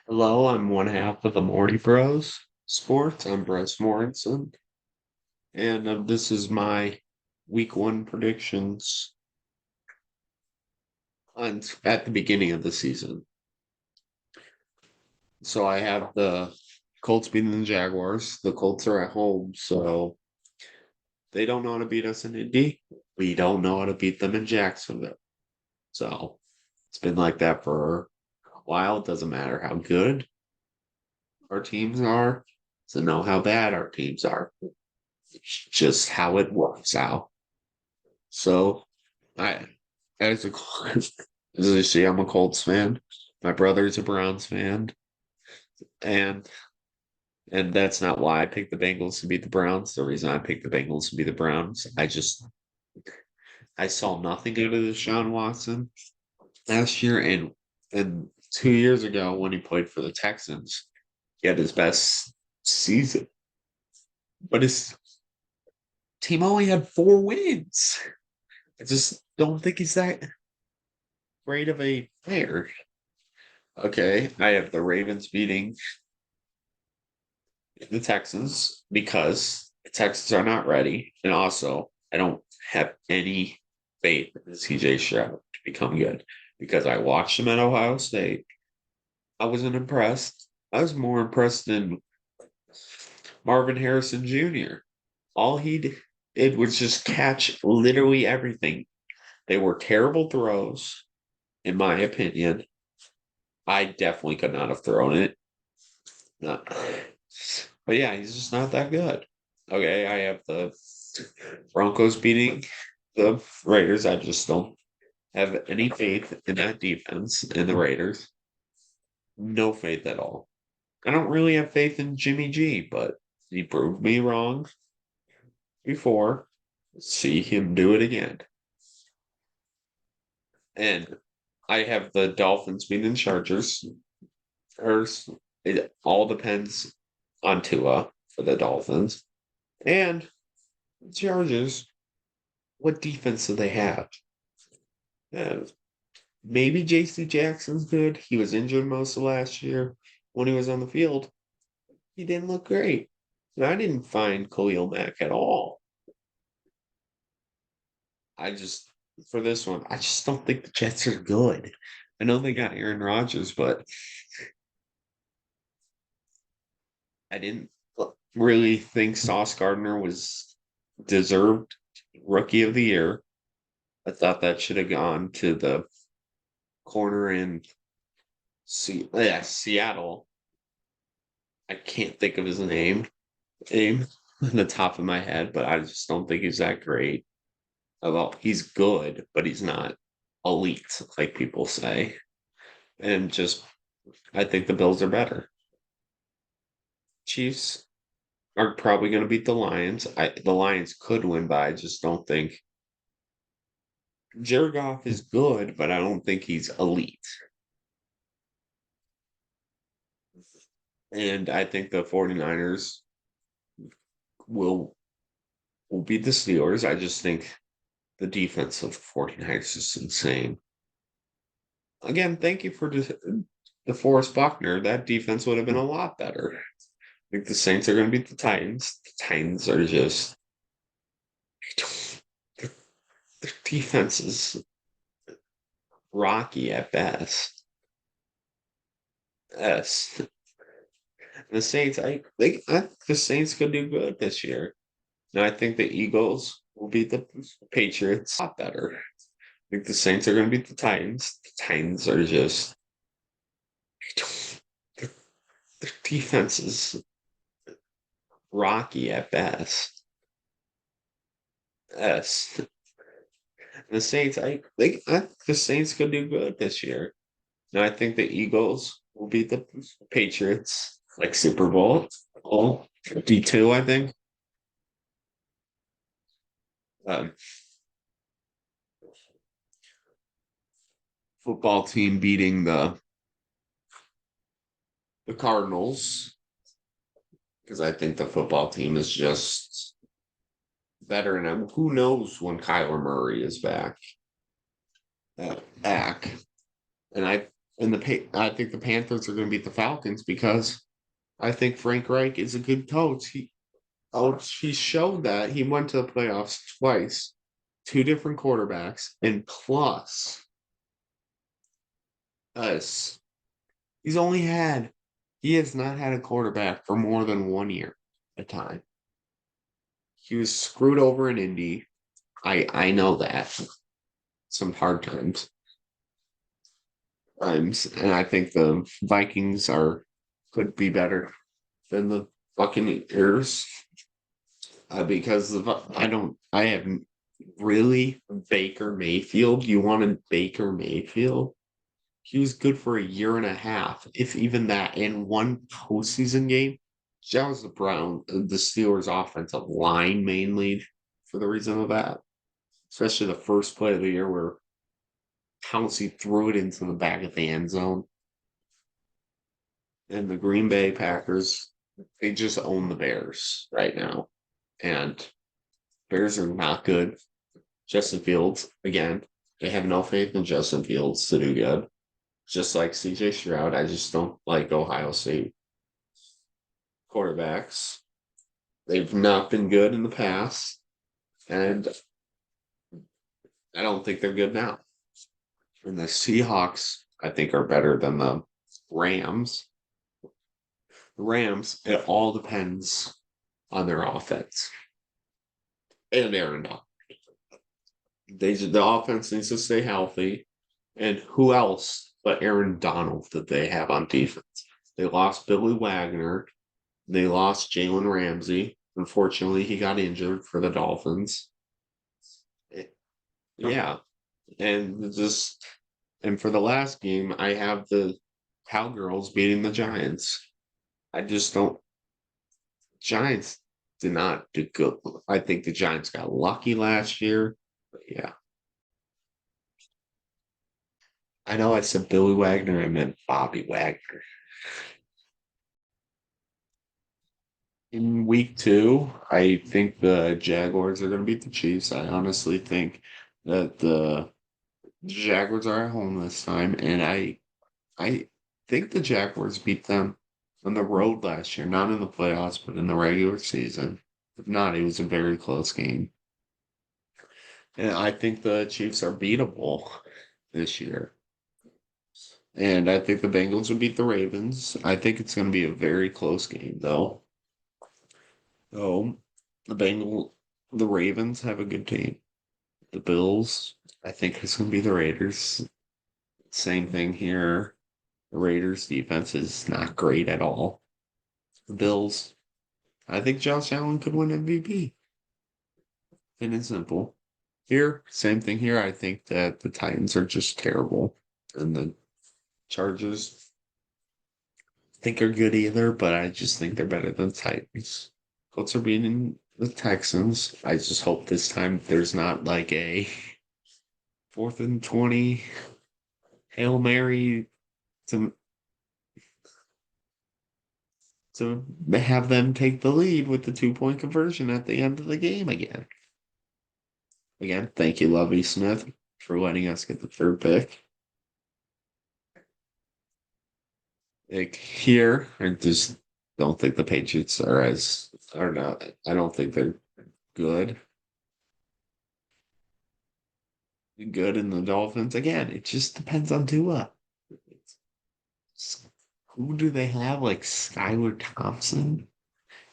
Hello, I'm one half of the Morty Bros Sports. I'm Bryce Morrison, and this is my week one predictions at the beginning of the season. So I have the Colts beating the Jaguars. The Colts are at home, so they don't know how to beat us in Indy. We don't know how to beat them in Jacksonville. So it's been like that for a while. It doesn't matter how good our teams are, to know how bad our teams are. It's just how it works out. So I, as a as you see, I'm a Colts fan. My brother's a Browns fan, and that's not why I picked the Bengals to beat the Browns. The reason I picked the Bengals to beat the Browns, I saw nothing out of Deshaun Watson last year, and 2 years ago when he played for the Texans, he had his best season, but his team only had 4 wins. I just don't think he's that great of a player. Okay, I have the Ravens beating the Texans because the Texans are not ready. And also, I don't have any faith in CJ Stroud to become good because I watched him at Ohio State. I wasn't impressed. I was more impressed than Marvin Harrison Jr. All did was just catch literally everything. They were terrible throws, in my opinion. I definitely could not have thrown it. Not, but yeah, he's just not that good. Okay, I have the Broncos beating the Raiders. I just don't have any faith in that defense in the Raiders. No faith at all. I don't really have faith in Jimmy G, but he proved me wrong before. See him do it again. And I have the Dolphins beating the Chargers. First, it all depends on Tua for the Dolphins. And the Chargers, what defense do they have? Uh, maybe JC Jackson's good. He was injured most of last year when he was on the field. He didn't look great. And I didn't find Khalil Mack at all. I just, for this one, I just don't think the Jets are good. I know they got Aaron Rodgers, but I didn't really think Sauce Gardner was deserved rookie of the year. I thought that should have gone to the corner in Seattle. I can't think of his name on the top of my head, but I just don't think he's that great. Well, he's good, but he's not elite, like people say. And just, I think the Bills are better. Chiefs are probably going to beat the Lions. The Lions could win, but I just don't think Jared Goff is good, but I don't think he's elite. And I think the 49ers will will beat the Steelers. I just think the defense of the 49ers is insane. Again, thank you for the Forrest Buckner. That defense would have been a lot better. I think the Saints are going to beat the Titans. The Titans are just their, their defense is rocky at best. Yes, the Saints. I think the Saints could do good this year. And I think the Eagles will beat the Patriots a lot better. I think the Saints are going to beat the Titans. The Titans are just their, their defense is rocky at best. Yes, the Saints. I think the Saints could do good this year. And I think the Eagles will beat the Patriots like Super Bowl. Oh, 52, I think. Um, football team beating the Cardinals because I think the football team is just better. And who knows when Kyler Murray is back? Back. And And I think the Panthers are going to beat the Falcons because I think Frank Reich is a good coach. He showed that he went to the playoffs twice, two different quarterbacks, and plus us. He has not had a quarterback for more than 1 year at a time. He was screwed over in Indy. I know that. Some hard times, and I think the Vikings could be better than the Buccaneers because I haven't really Baker Mayfield. You wanted Baker Mayfield? He was good for a year and a half, if even that, in one postseason game. That was the Steelers' offensive line mainly for the reason of that, especially the first play of the year where Pouncey threw it into the back of the end zone. And the Green Bay Packers, they just own the Bears right now. And Bears are not good. Justin Fields, again, they have no faith in Justin Fields to do good. Just like CJ Stroud, I just don't like Ohio State quarterbacks. They've not been good in the past, and I don't think they're good now. And the Seahawks, I think, are better than the Rams. The Rams, it all depends on their offense and Aaron Donald. The offense needs to stay healthy, and who else but Aaron Donald that they have on defense? They lost Billy Wagner. They lost Jalen Ramsey. Unfortunately, he got injured for the Dolphins. Yeah. And for the last game, I have the Cowgirls beating the Giants. I just don't. Giants did not do good. I think the Giants got lucky last year. But yeah. I know I said Billy Wagner, I meant Bobby Wagner. In week 2, I think the Jaguars are going to beat the Chiefs. I honestly think that the Jaguars are at home this time, and I think the Jaguars beat them on the road last year, not in the playoffs, but in the regular season. If not, it was a very close game. And I think the Chiefs are beatable this year. And I think the Bengals will beat the Ravens. I think it's going to be a very close game, though. So the Ravens have a good team. The Bills, I think it's going to be the Raiders. Same thing here. The Raiders' defense is not great at all. The Bills, I think Josh Allen could win MVP. And it's simple. Here, same thing here. I think that the Titans are just terrible. And the Chargers think are good either, but I just think they're better than the Titans. Colts are beating the Texans. I just hope this time there's not like a 4th and 20 Hail Mary to have them take the lead with the 2-point conversion at the end of the game again. Again, thank you, Lovey Smith, for letting us get the 3rd pick. Like here, I just don't think the Patriots are not. I don't think they're good. Good in the Dolphins. Again, it just depends on Tua. Who do they have? Like Skylar Thompson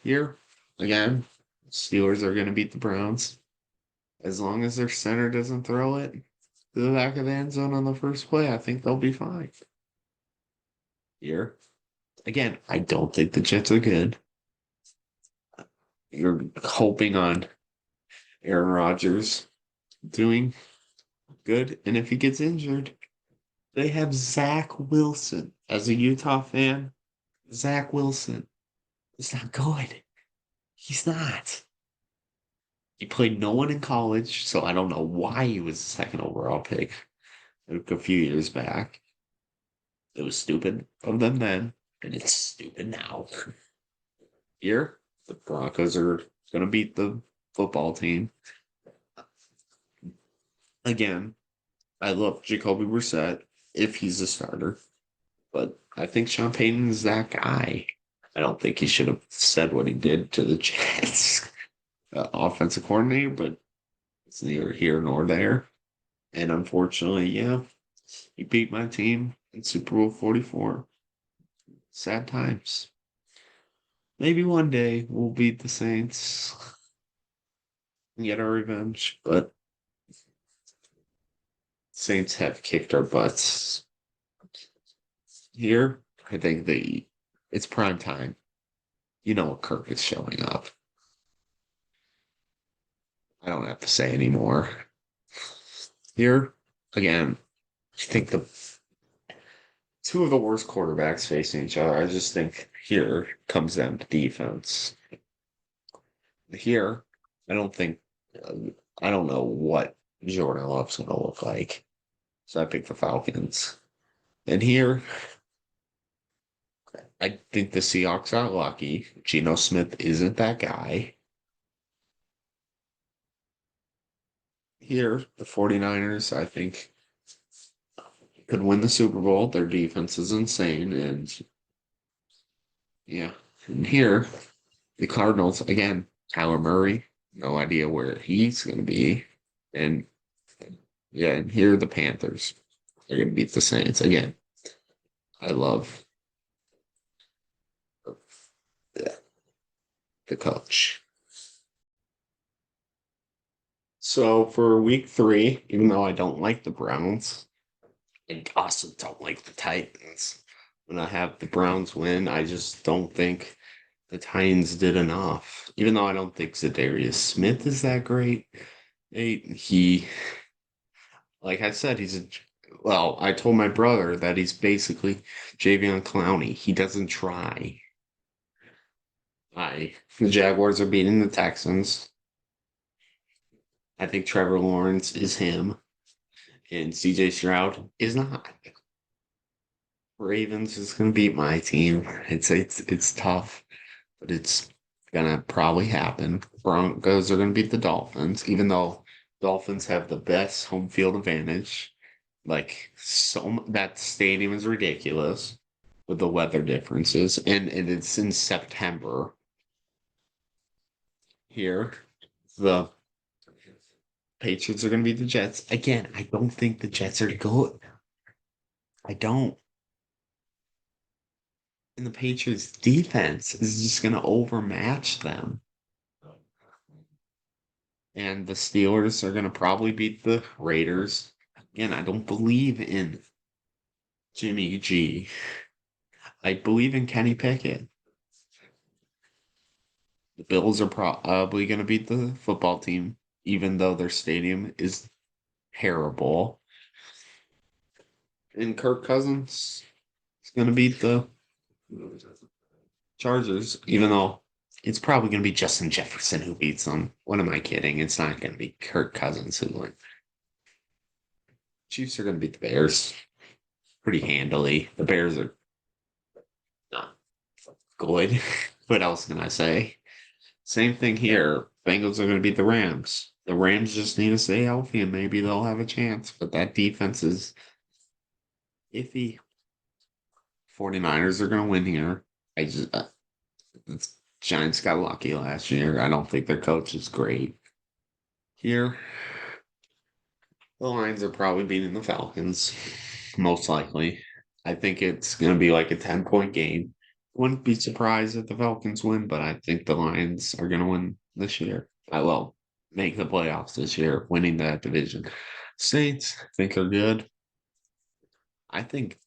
here? Again, Steelers are going to beat the Browns. As long as their center doesn't throw it to the back of the end zone on the first play, I think they'll be fine. Here. Again, I don't think the Jets are good. You're hoping on Aaron Rodgers doing good. And if he gets injured, they have Zach Wilson. As a Utah fan, Zach Wilson is not good. He's not. He played no one in college, so I don't know why he was the second overall pick a few years back. It was stupid of them then, and it's stupid now. Here, the Broncos are going to beat the football team. Again, I love Jacoby Brissett if he's a starter. But I think Sean Payton's that guy. I don't think he should have said what he did to the Jets offensive coordinator, but it's neither here nor there. And unfortunately, yeah, he beat my team in Super Bowl 44. Sad times. Maybe one day we'll beat the Saints and get our revenge, but Saints have kicked our butts. Here, I think it's prime time. You know Kirk is showing up. I don't have to say anymore. Here, again, I think the two of the worst quarterbacks facing each other. I just think here comes down to defense. Here, I don't think I don't know what Jordan Love's going to look like. So I picked the Falcons. And here, I think the Seahawks are lucky. Geno Smith isn't that guy. Here, the 49ers, I think, could win the Super Bowl. Their defense is insane. And yeah, and here, the Cardinals, again, Kyler Murray, no idea where he's going to be. And yeah, and here, the Panthers. They're going to beat the Saints. Again, I love the coach. So for week 3, even though I don't like the Browns, I also don't like the Titans. When I have the Browns win, I just don't think the Titans did enough. Even though I don't think Zadarius Smith is that great, he, like I said, well, I told my brother that he's basically Javion Clowney. He doesn't try. The Jaguars are beating the Texans. I think Trevor Lawrence is him, and CJ Stroud is not. Ravens is going to beat my team. It's tough, but it's gonna probably happen. Broncos are going to beat the Dolphins, even though Dolphins have the best home field advantage. Like that stadium is ridiculous with the weather differences, and it's in September here. The Patriots are going to beat the Jets again. I don't think the Jets are good. I don't. And the Patriots defense is just going to overmatch them. And the Steelers are going to probably beat the Raiders. Again, I don't believe in Jimmy G. I believe in Kenny Pickett. The Bills are probably going to beat the football team, even though their stadium is terrible. And Kirk Cousins is going to beat the Chargers, even though it's probably going to be Justin Jefferson who beats them. What am I kidding? It's not going to be Kirk Cousins who wins. Chiefs are going to beat the Bears pretty handily. The Bears are not good. What else can I say? Same thing here. Bengals are going to beat the Rams. The Rams just need to stay healthy and maybe they'll have a chance. But that defense is iffy. 49ers are going to win here. I just, Giants got lucky last year. I don't think their coach is great. Here, the Lions are probably beating the Falcons, most likely. I think it's going to be like a 10-point game. Wouldn't be surprised if the Falcons win, but I think the Lions are going to win this year. I will make the playoffs this year, winning that division. Saints, I think they're good. I think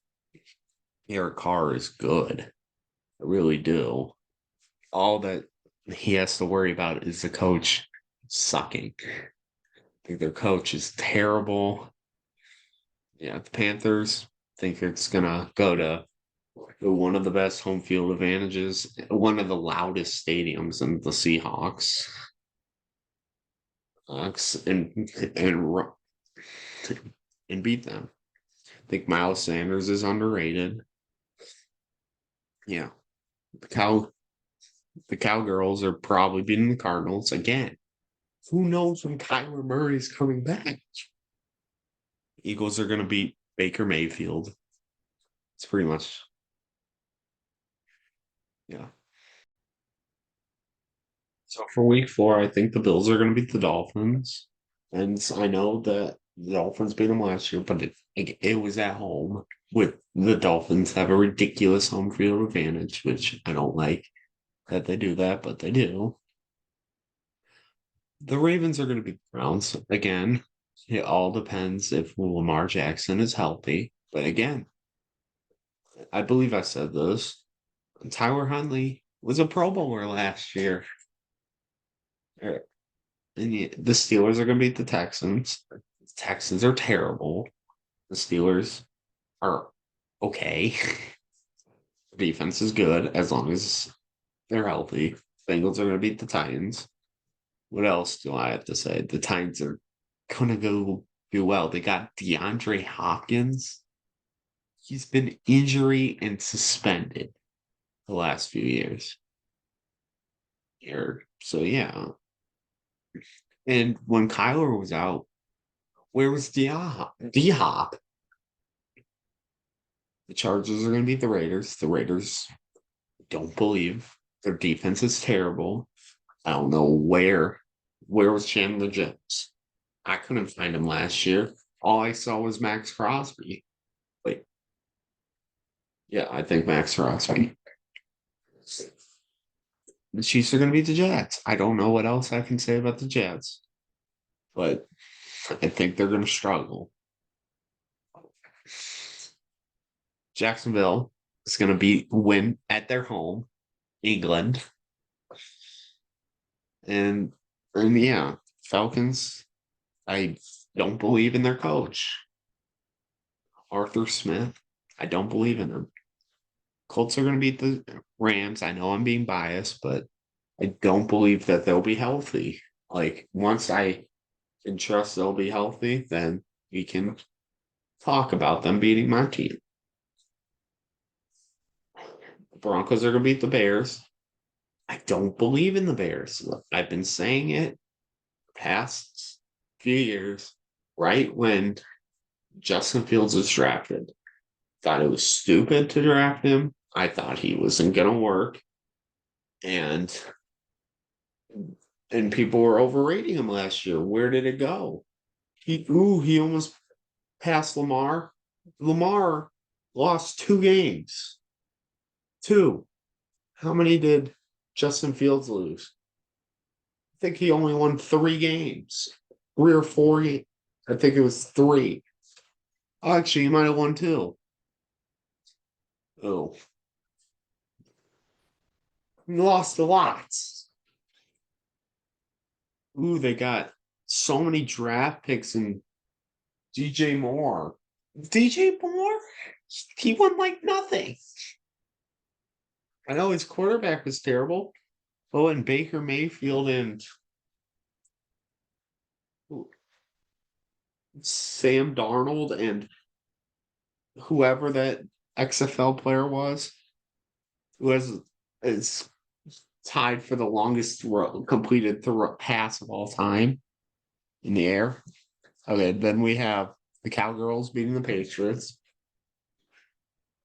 Eric Carr is good. I really do. All that he has to worry about is the coach sucking. I think their coach is terrible. Yeah, the Panthers think it's gonna go to one of the best home field advantages, one of the loudest stadiums in the Seahawks. And and beat them. I think Miles Sanders is underrated. Yeah. The Cowgirls are probably beating the Cardinals again. Who knows when Kyler Murray's coming back? Eagles are going to beat Baker Mayfield. It's pretty much, yeah. So for week 4, I think the Bills are going to beat the Dolphins. And I know that the Dolphins beat them last year, but it was at home. With the Dolphins have a ridiculous home field advantage, which I don't like that they do that, but they do. The Ravens are going to beat the Browns again. It all depends if Lamar Jackson is healthy. But again, I believe I said this. Tyler Huntley was a Pro Bowler last year. Er, And the Steelers are going to beat the Texans. The Texans are terrible. The Steelers are okay. Defense is good as long as they're healthy. Bengals are going to beat the Titans. What else do I have to say? The Titans are going to go do well. They got DeAndre Hopkins. He's been injury and suspended the last few years. Here. So, yeah. And when Kyler was out, where was D-Hop? The Chargers are going to beat the Raiders. The Raiders don't believe their defense is terrible. I don't know where was Chandler Jones? I couldn't find him last year. All I saw was Max Crosby. Wait, yeah, I think Max Crosby. The Chiefs are going to beat the Jets. I don't know what else I can say about the Jets, but I think they're going to struggle. Jacksonville is going to win at their home, England, and yeah, Falcons. I don't believe in their coach, Arthur Smith. I don't believe in him. Colts are going to beat the Rams. I know I'm being biased, but I don't believe that they'll be healthy. Like, once I can trust they'll be healthy, then we can talk about them beating my team. The Broncos are going to beat the Bears. I don't believe in the Bears. I've been saying it past few years, right when Justin Fields was drafted. Thought it was stupid to draft him. I thought he wasn't going to work. And people were overrating him last year. Where did it go? He almost passed Lamar. Lamar lost 2 games. 2. How many did Justin Fields lose? I think he only won 3 games. 3 or 4 games. I think it was 3. Oh, actually, he might have won 2. Oh. He lost a lot. Ooh, they got so many draft picks and DJ Moore. DJ Moore? He won like nothing. I know his quarterback was terrible. Oh, and Baker Mayfield and Sam Darnold and whoever that XFL player was, who is tied for the longest completed pass of all time in the air. Okay, then we have the Cowgirls beating the Patriots.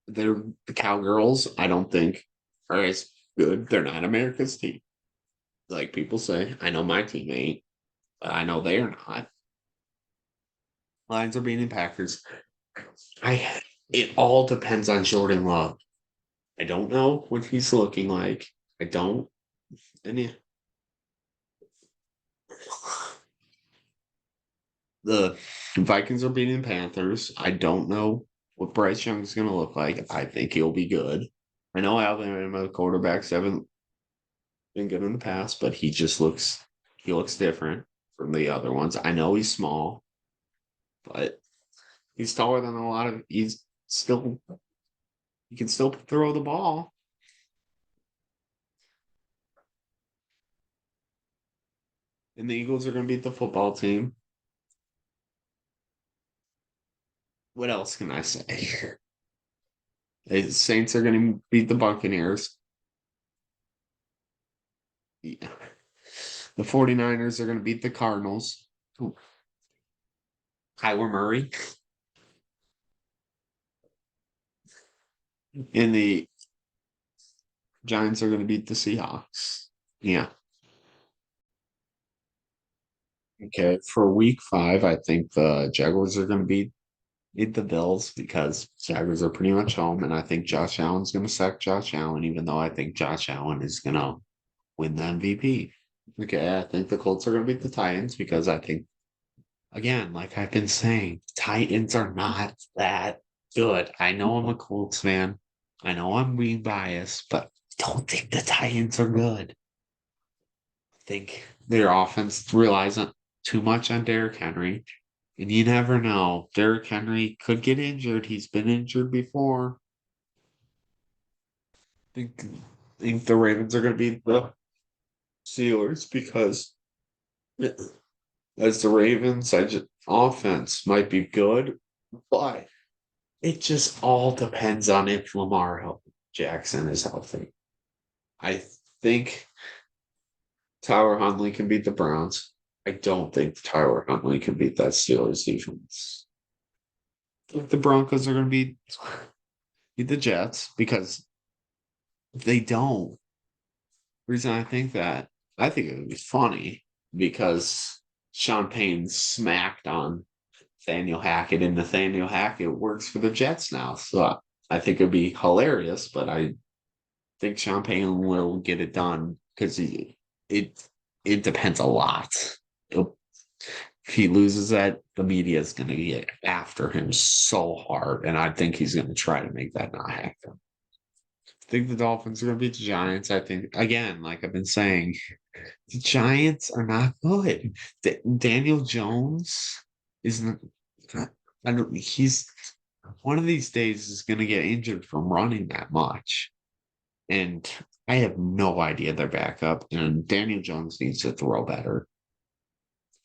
The Cowgirls, I don't think, are as good. They're not America's team, like people say. I know my team ain't, but I know they're not. Lions are beating Packers. It all depends on Jordan Love. I don't know what he's looking like. I don't. And the Vikings are beating Panthers. I don't know what Bryce Young is going to look like. I think he'll be good. I know Alabama quarterbacks haven't been good in the past, but he looks different from the other ones. I know he's small, but he's taller than a lot of. He can still throw the ball. And the Eagles are going to beat the football team. What else can I say? The Saints are going to beat the Buccaneers. Yeah. The 49ers are going to beat the Cardinals. Ooh. Kyler Murray. And the Giants are going to beat the Seahawks. Yeah. Okay. For week 5, I think the Jaguars are going to beat the Bills because Jaguars are pretty much home. And I think Josh Allen's going to sack Josh Allen, even though I think Josh Allen is going to win the MVP. Okay. I think the Colts are going to beat the Titans because I think, again, like I've been saying, Titans are not that good. I know I'm a Colts fan. I know I'm being biased, but I don't think the Titans are good. I think their offense relies on too much on Derrick Henry. And you never know. Derrick Henry could get injured. He's been injured before. I think the Ravens are going to beat the Steelers because as the Ravens, offense might be good, but it just all depends on if Jackson is healthy. I think Tyler Huntley can beat the Browns. I don't think Tyler Huntley can beat that Steelers defense. I think the Broncos are going to beat the Jets because if they don't, reason I think that, I think it would be funny because Sean Payne smacked on Nathaniel Hackett, and Nathaniel Hackett works for the Jets now. So I think it'd be hilarious, but I think Sean Payne will get it done because it it depends a lot. If he loses that, the media is going to get after him so hard, and I think he's going to try to make that not happen. I think the Dolphins are going to beat the Giants. I think again, like I've been saying, the Giants are not good. Daniel Jones is not. I don't. He's one of these days is going to get injured from running that much, and I have no idea their backup. And Daniel Jones needs to throw better.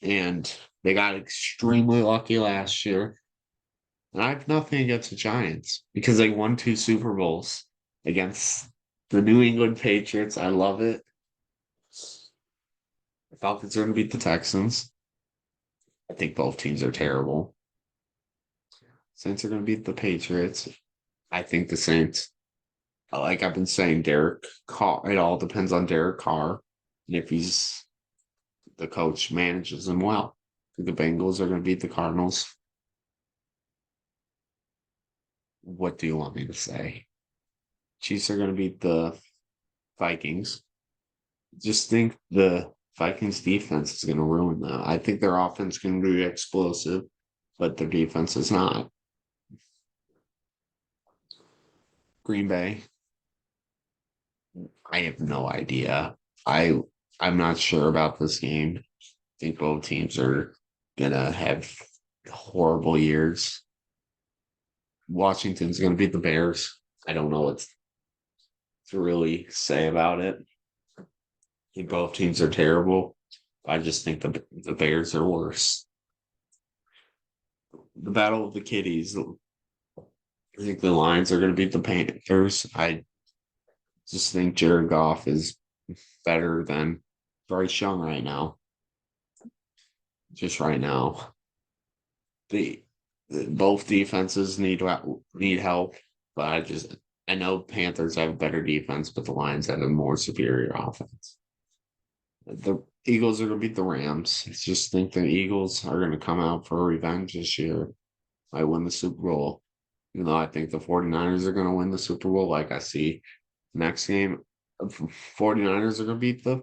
And they got extremely lucky last year. And I have nothing against the Giants because they won 2 Super Bowls against the New England Patriots. I love it. The Falcons are going to beat the Texans. I think both teams are terrible. Saints are going to beat the Patriots. I think the Saints, like I've been saying, Derek Carr, it all depends on Derek Carr. And if the coach manages him well. The Bengals are going to beat the Cardinals. What do you want me to say? Chiefs are going to beat the Vikings. Just think the Vikings defense is going to ruin them. I think their offense can be explosive, but their defense is not. Green Bay, I have no idea. I I'm not sure about this game. I think both teams are gonna have horrible years. Washington's gonna beat the Bears. I don't know what to really say about it. I think both teams are terrible. I just think the Bears are worse. The Battle of the Kitties. I think the Lions are going to beat the Panthers. I just think Jared Goff is better than Bryce Young right now. Just right now, the both defenses need help, but I know Panthers have a better defense, but the Lions have a more superior offense. The Eagles are going to beat the Rams. I just think the Eagles are going to come out for revenge this year. I win the Super Bowl. Even though I think the 49ers are going to win the Super Bowl, like I see next game, 49ers are going to beat the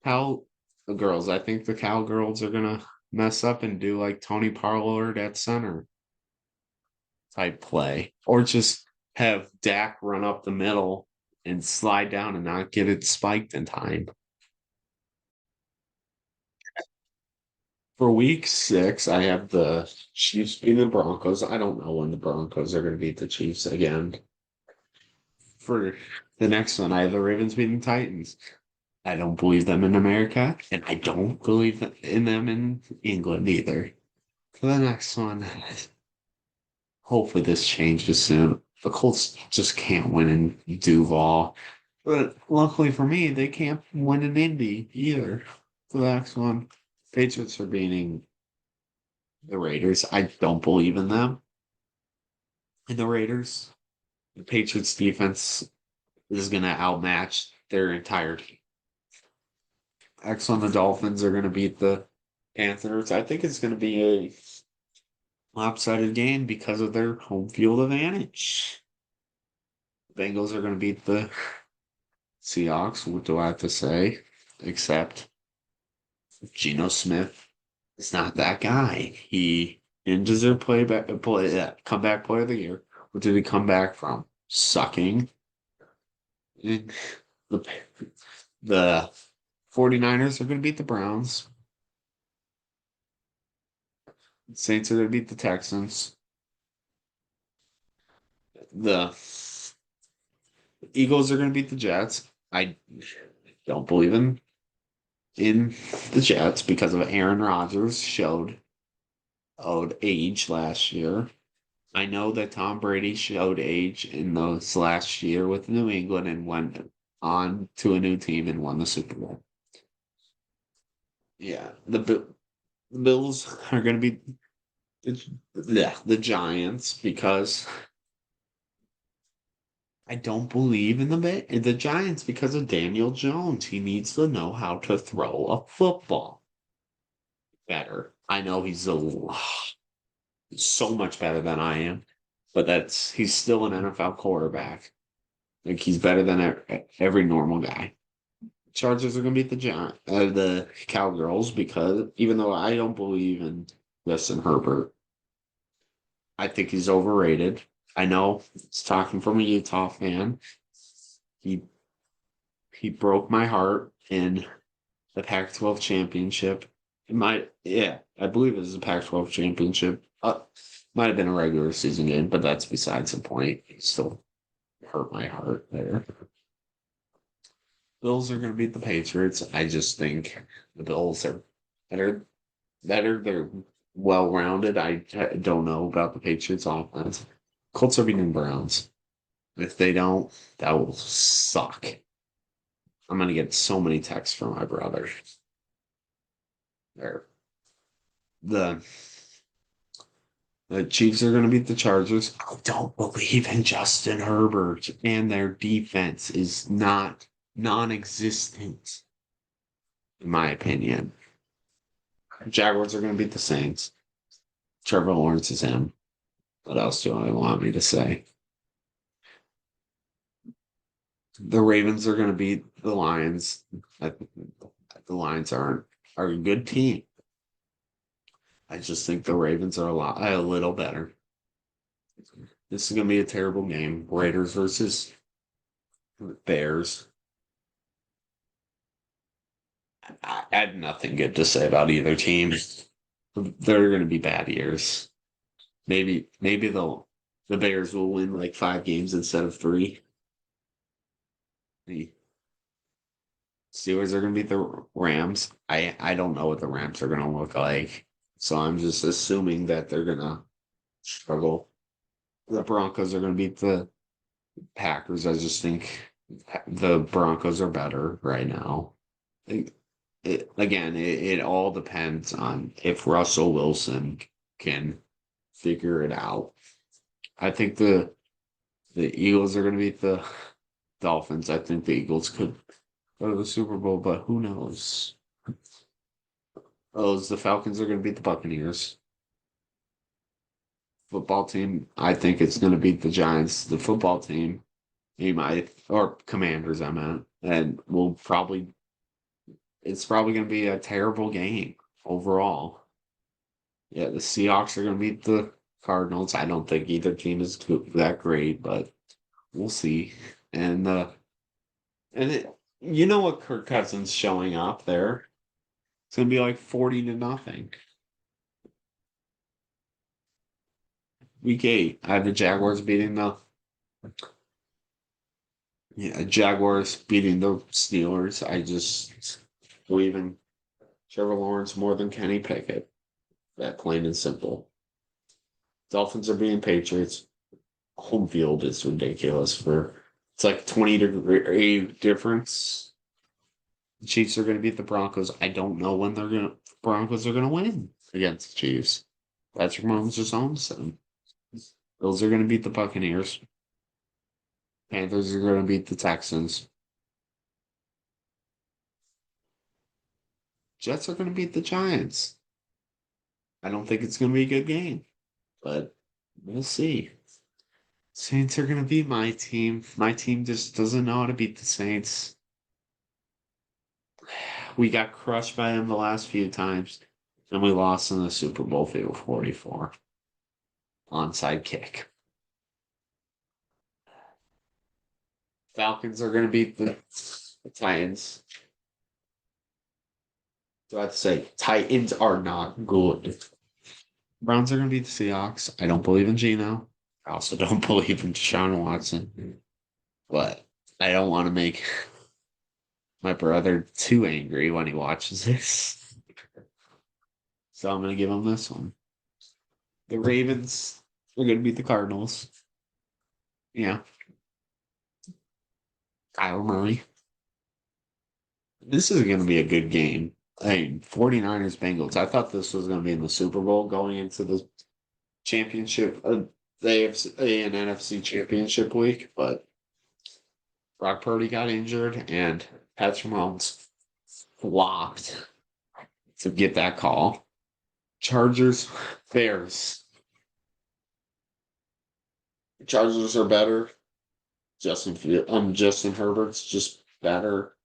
Cowgirls. I think the Cowgirls are going to mess up and do like Tony Pollard at center type play, or just have Dak run up the middle and slide down and not get it spiked in time. For week 6, I have the Chiefs beating the Broncos. I don't know when the Broncos are going to beat the Chiefs again. For the next one, I have the Ravens beating the Titans. I don't believe them in America, and I don't believe in them in England either. For the next one, hopefully this changes soon. The Colts just can't win in Duval. But luckily for me, they can't win in Indy either. For the next one, Patriots are beating the Raiders. I don't believe in them. In the Raiders. The Patriots defense is going to outmatch their entire team. Excellent. The Dolphins are going to beat the Panthers. I think it's going to be a lopsided game because of their home field advantage. The Bengals are going to beat the Seahawks. What do I have to say? Except Geno Smith is not that guy. He didn't deserve comeback player of the year. What did he come back from? Sucking. And the the 49ers are going to beat the Browns. Saints are going to beat the Texans. The Eagles are going to beat the Jets. I don't believe in the Jets because of Aaron Rodgers showed owed age last year. I know that Tom Brady showed age in those last year with New England and went on to a new team and won the Super Bowl. Yeah, the Bills are going to be the Giants because I don't believe in the Giants because of Daniel Jones. He needs to know how to throw a football better. I know so much better than I am, but he's still an NFL quarterback. Like he's better than every normal guy. Chargers are going to beat the Cowgirls because even though I don't believe in Justin Herbert, I think he's overrated. I know it's talking from a Utah fan. He he broke my heart in the Pac-12 championship. I believe it was the Pac-12 championship. Might have been a regular season game, but that's besides the point. He still hurt my heart there. Bills are going to beat the Patriots. I just think the Bills are better. They're well rounded. I don't know about the Patriots offense. Colts are beating Browns. If they don't, that will suck. I'm gonna get so many texts from my brother. There, the the Chiefs are gonna beat the Chargers. I don't believe in Justin Herbert, and their defense is not non-existent, in my opinion. Jaguars are gonna beat the Saints. Trevor Lawrence is in. What else do I want me to say? The Ravens are going to beat the Lions. The Lions are a good team. I just think the Ravens are a little better. This is going to be a terrible game. Raiders versus Bears. I had nothing good to say about either team. They're going to be bad years. Maybe the Bears will win like 5 games instead of 3. The Steelers are going to beat the Rams. I don't know what the Rams are going to look like. So I'm just assuming that they're going to struggle. The Broncos are going to beat the Packers. I just think the Broncos are better right now. It all depends on if Russell Wilson can figure it out. I think the Eagles are going to beat the Dolphins. I think the Eagles could go to the Super Bowl, but who knows? The Falcons are going to beat the Buccaneers. Football team, I think it's going to beat the Giants. The football team, or Commanders, I meant, and it's probably going to be a terrible game overall. Yeah, the Seahawks are going to beat the Cardinals. I don't think either team is that great, but we'll see. And you know what Kirk Cousins showing up there? It's gonna be like 40-0. Week 8, I have the Jaguars beating the Jaguars beating the Steelers. I just believe in Trevor Lawrence more than Kenny Pickett. That plain and simple. Dolphins are beating Patriots. Home field is ridiculous it's like 20-degree difference. The Chiefs are going to beat the Broncos. I don't know when Broncos are going to win against the Chiefs. Patrick Mahomes just owns them. Bills are going to beat the Buccaneers. Panthers are going to beat the Texans. Jets are going to beat the Giants. I don't think it's going to be a good game, but we'll see. Saints are going to beat my team. My team just doesn't know how to beat the Saints. We got crushed by them the last few times, and we lost in the Super Bowl field 44 onside kick. Falcons are going to beat the Titans. Do I have to say Titans are not good? Browns are going to beat the Seahawks. I don't believe in Geno. I also don't believe in Deshaun Watson. But I don't want to make my brother too angry when he watches this. So I'm going to give him this one. The Ravens are going to beat the Cardinals. Yeah. Kyle Murray. This is going to be a good game. Hey, 49ers Bengals. I thought this was going to be in the Super Bowl going into the championship, the AFC and NFC championship week, but Brock Purdy got injured and Patrick Mahomes flopped to get that call. Chargers, Bears. Chargers are better. Justin Herbert's just better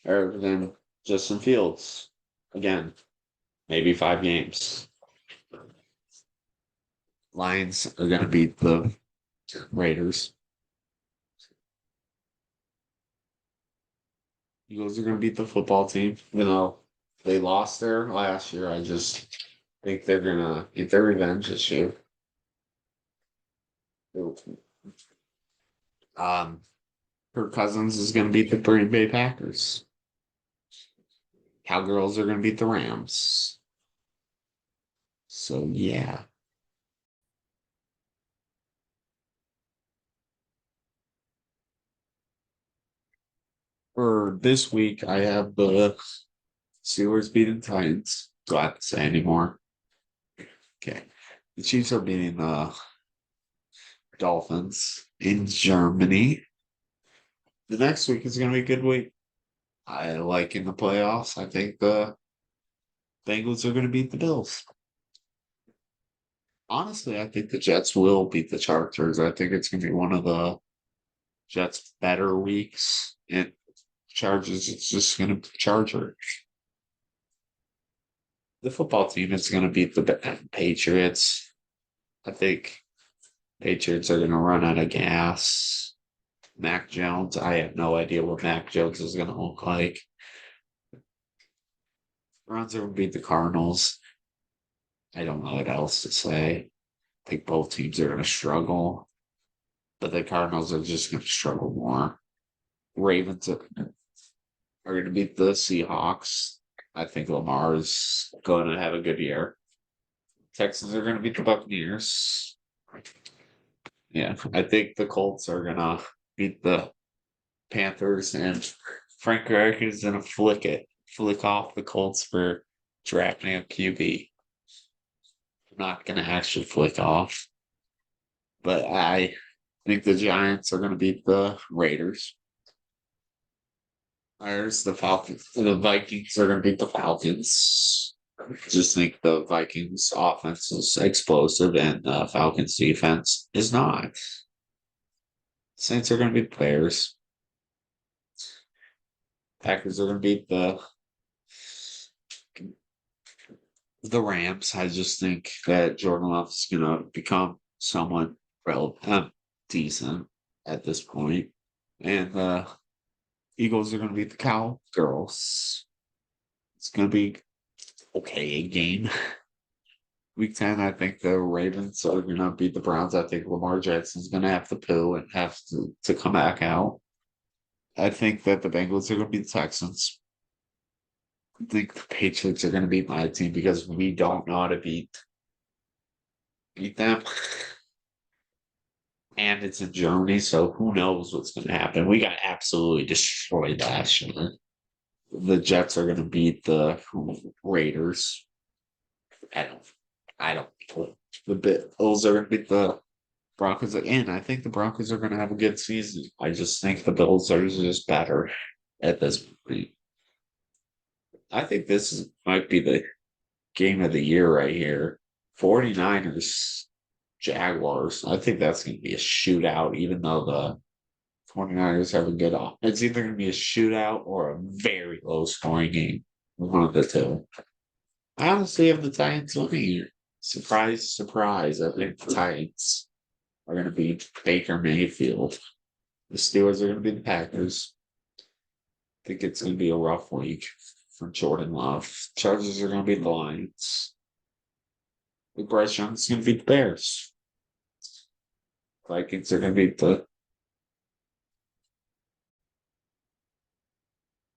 than Justin Fields. Again, maybe 5 games. Lions are going to beat the Raiders. Eagles are going to beat the football team. You know, they lost there last year. I just think they're going to get their revenge this year. Kirk Cousins is going to beat the Green Bay Packers. Cowgirls are going to beat the Rams. So, yeah. For this week, I have the Steelers beating Titans. Do I have to say anymore? Okay. The Chiefs are beating the Dolphins in Germany. The next week is going to be a good week. I like in the playoffs. I think the Bengals are going to beat the Bills. Honestly, I think the Jets will beat the Chargers. I think it's going to be one of the Jets' better weeks. And Chargers, it's just going to be Chargers. The football team is going to beat the Patriots. I think Patriots are going to run out of gas. Mac Jones, I have no idea what Mac Jones is going to look like. Browns are going to beat the Cardinals. I don't know what else to say. I think both teams are going to struggle, but the Cardinals are just going to struggle more. Ravens are going to beat the Seahawks. I think Lamar is going to have a good year. Texans are going to beat the Buccaneers. Yeah, I think the Colts are going to beat the Panthers, and Frank Reich is going to flick off the Colts for drafting a QB. Not going to actually flick off, but I think the Giants are going to beat the Raiders. There's the Falcons. The Vikings are going to beat the Falcons. Just think the Vikings offense is explosive and the Falcons defense is not. Saints are going to beat the Bears. Packers are going to beat the Rams. I just think that Jordan Love is going to become somewhat relevant, decent at this point. And the Eagles are going to beat the Cowgirls. It's going to be okay game. Week 10, I think the Ravens are going to beat the Browns. I think Lamar Jackson's going to have to poo and have to come back out. I think that the Bengals are going to beat the Texans. I think the Patriots are going to beat my team because we don't know how to beat them. And it's in Germany, so who knows what's going to happen. We got absolutely destroyed last year. The Jets are going to beat the Raiders. I don't. The Bills are going to beat the Broncos again. I think the Broncos are going to have a good season. I just think the Bills are just better at this point. I think might be the game of the year right here. 49ers, Jaguars. I think that's going to be a shootout, even though the 49ers have a good off. It's either going to be a shootout or a very low scoring game. One of the two. I honestly have the Titans winning here. Surprise, surprise. I think the Titans are going to beat Baker Mayfield. The Steelers are going to be the Packers. I think it's going to be a rough week for Jordan Love. Chargers are going to beat the Lions. Bryce Young's going to beat the Bears. Vikings are going to beat the.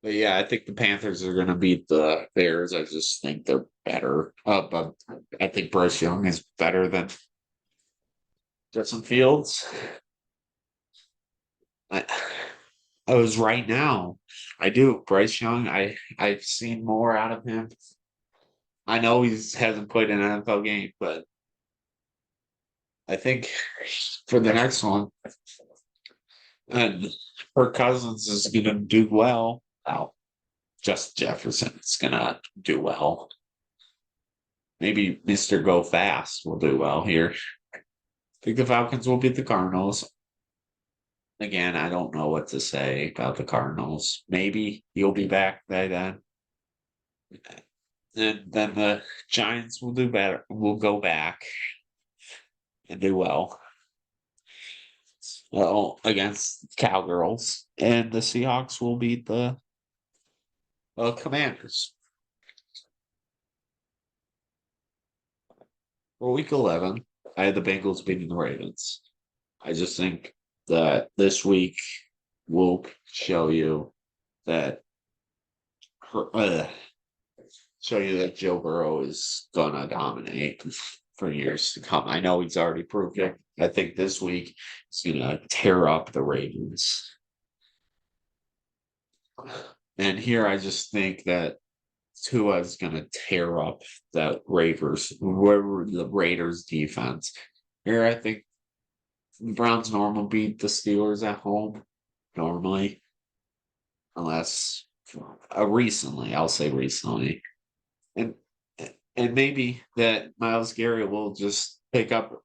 But yeah, I think the Panthers are going to beat the Bears. I just think they're better. But I think Bryce Young is better than Justin Fields. I, I was right now. I do. Bryce Young, I've seen more out of him. I know he hasn't played an NFL game, but I think for the next one, and her Cousins is going to do well. Wow. Just Jefferson's going to do well. Maybe Mr. Go Fast will do well here. I think the Falcons will beat the Cardinals. Again, I don't know what to say about the Cardinals. Maybe you'll be back by then. And then the Giants will do better. Will go back and do well against Cowgirls. And the Seahawks will beat the Commanders. For week 11, I had the Bengals beating the Ravens. I just think that this week will show you that show you that Joe Burrow is gonna dominate for years to come. I know he's already proved it. I think this week he's gonna tear up the Ravens. And here I just think that Tua is gonna tear up the Raiders defense. Here I think the Browns normally beat the Steelers at home. Normally. Unless recently, I'll say recently. And and maybe that Miles Garrett will just pick up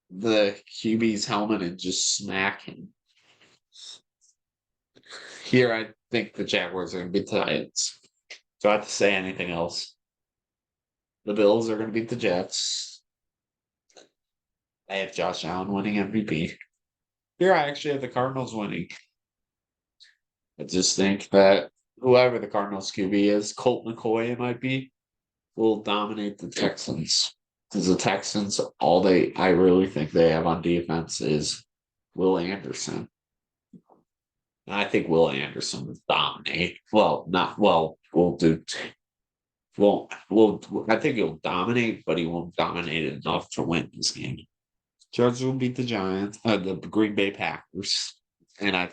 the QB's helmet and just smack him. Here, I think the Jaguars are going to beat the Titans. Do I have to say anything else? The Bills are going to beat the Jets. I have Josh Allen winning MVP. Here, I actually have the Cardinals winning. I just think that whoever the Cardinals QB is, Colt McCoy, it might be, will dominate the Texans. Because the Texans, I really think they have on defense is Will Anderson. And I think Will Anderson will dominate. Well, not well. We'll do. I think he'll dominate, but he won't dominate enough to win this game. Chargers will beat the Giants, the Green Bay Packers, and I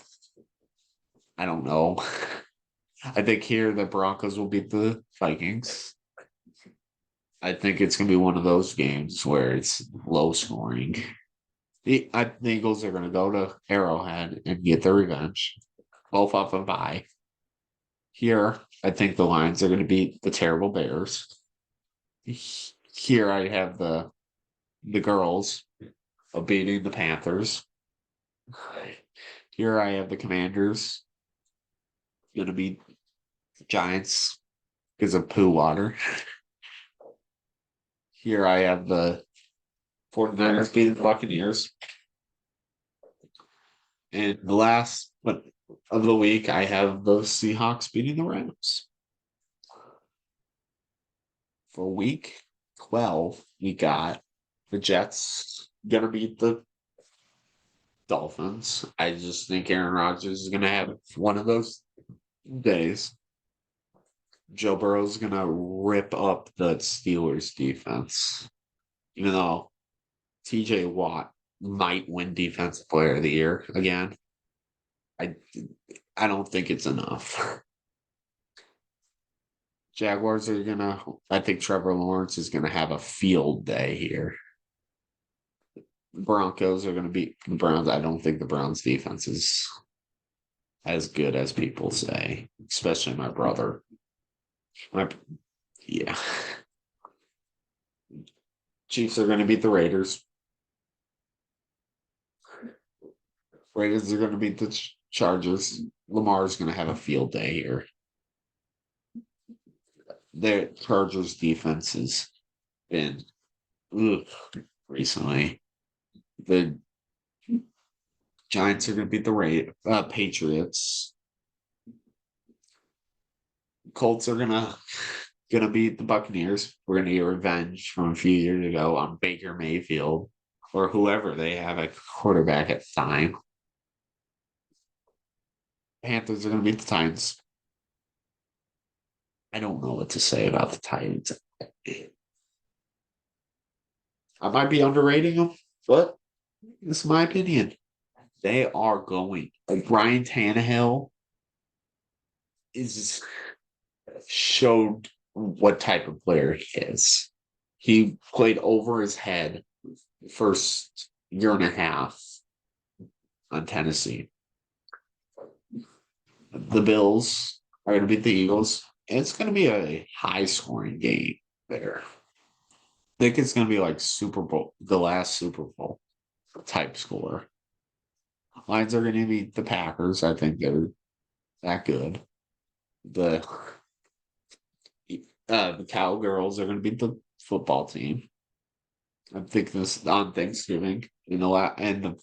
don't know. I think here the Broncos will beat the Vikings. I think it's going to be one of those games where it's low scoring. The Eagles are going to go to Arrowhead and get their revenge, both off a bye. Here, I think the Lions are going to beat the terrible Bears. Here, I have the girls of beating the Panthers. Here, I have the Commanders going to beat the Giants because of poo water. Here, I have the 49ers beating the Buccaneers. And the last of the week, I have the Seahawks beating the Rams. For week 12, we got the Jets going to beat the Dolphins. I just think Aaron Rodgers is going to have one of those days. Joe Burrow is going to rip up the Steelers defense. Even though TJ Watt might win Defensive Player of the Year again. I don't think it's enough. Jaguars are I think Trevor Lawrence is gonna have a field day here. Broncos are going to beat the Browns. I don't think the Browns defense is as good as people say, especially my brother. My, yeah. Chiefs are going to beat the Raiders. Raiders are going to beat the Chargers. Lamar's going to have a field day here. The Chargers defense has been recently. The Giants are going to beat the Patriots. Colts are gonna beat the Buccaneers. We're gonna get revenge from a few years ago on Baker Mayfield or whoever they have a quarterback at the time. Panthers are gonna beat the Titans. I don't know what to say about the Titans. I might be underrating them, but this is my opinion. They are going. Like Ryan Tannehill is showed what type of player he is. He played over his head the first year and a half on Tennessee. The Bills are going to beat the Eagles. And it's going to be a high scoring game there. I think it's going to be like Super Bowl, the last Super Bowl type score. Lions are going to beat the Packers. I think they're that good. The the Cowgirls are going to beat the football team. I'm thinking this on Thanksgiving. And the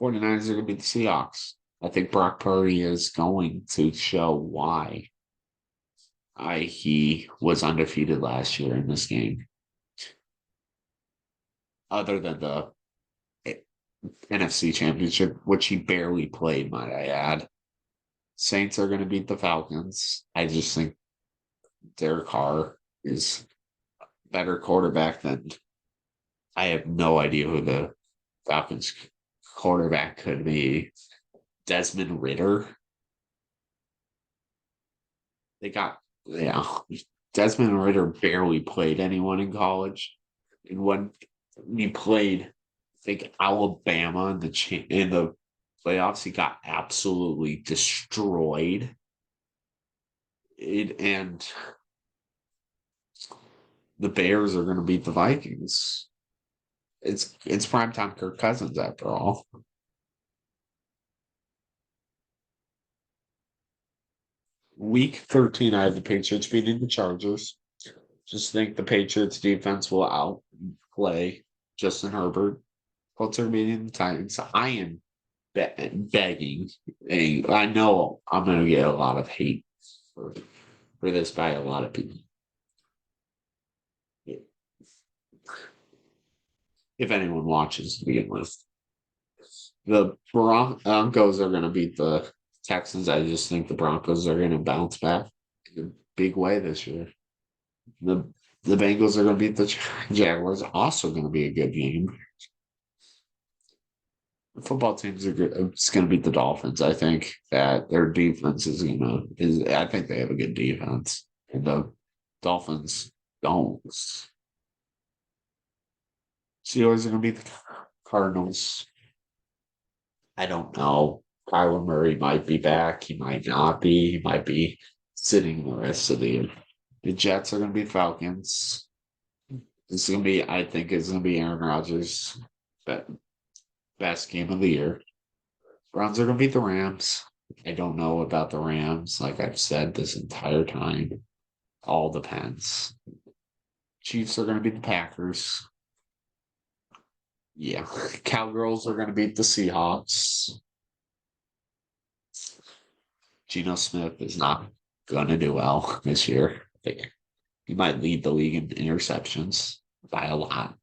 49ers are going to beat the Seahawks. I think Brock Purdy is going to show why he was undefeated last year in this game. Other than the NFC Championship, which he barely played, might I add. Saints are going to beat the Falcons. I just think Derek Carr is a better quarterback than I have no idea who the Falcons quarterback could be. Desmond Ritter. Desmond Ritter barely played anyone in college. And when he played, I think Alabama in the playoffs, he got absolutely destroyed. And the Bears are going to beat the Vikings. It's primetime Kirk Cousins after all. Week 13, I have the Patriots beating the Chargers. Just think the Patriots defense will outplay Justin Herbert. Colts are beating the Titans. I am begging. I know I'm going to get a lot of hate for this by a lot of people. If anyone watches to begin with. The Broncos are going to beat the Texans. I just think the Broncos are going to bounce back in a big way this year. The Bengals are going to beat the Jaguars. Also going to be a good game. The football teams are good. It's going to beat the Dolphins. I think that their defense is I think they have a good defense. And the Dolphins don't. Steelers are going to beat the Cardinals. I don't know. Kyler Murray might be back. He might not be. He might be sitting the rest of the year. The Jets are going to be Falcons. This is going to be, I think, it's going to be Aaron Rodgers' best game of the year. Browns are going to beat the Rams. I don't know about the Rams. Like I've said this entire time, all depends. Chiefs are going to beat the Packers. Yeah. Cowgirls are going to beat the Seahawks. Geno Smith is not going to do well this year. I think he might lead the league in interceptions by a lot